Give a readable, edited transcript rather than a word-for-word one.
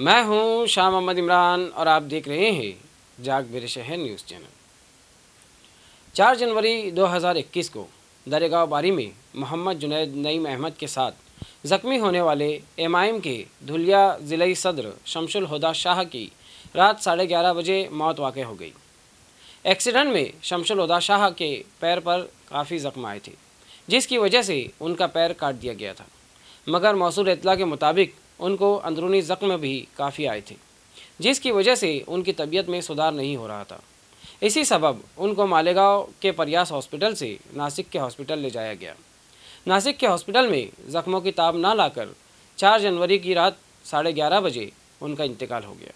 मैं हूं शाह मोहम्मद इमरान और आप देख रहे हैं जाग मेरे शहर न्यूज़ चैनल। 4 जनवरी 2021 को दरेगांव बारी में मोहम्मद जुनैद नईम अहमद के साथ ज़ख्मी होने वाले एमआईएम के धुलिया ज़िले सदर शमसुल हुदा शाह की रात 11:30 बजे मौत वाक़ हो गई। एक्सीडेंट में शमसुल हुदा शाह के पैर पर काफ़ी ज़ख्म आए थे, जिसकी वजह से उनका पैर काट दिया गया था, मगर मौसूल इत्तला के मुताबिक उनको अंदरूनी ज़ख्म भी काफ़ी आए थे, जिसकी वजह से उनकी तबीयत में सुधार नहीं हो रहा था। इसी सबब उनको मालेगांव के प्रयास हॉस्पिटल से नासिक के हॉस्पिटल ले जाया गया। नासिक के हॉस्पिटल में ज़ख्मों की ताब ना लाकर 4 जनवरी की रात 11:30 बजे उनका इंतकाल हो गया।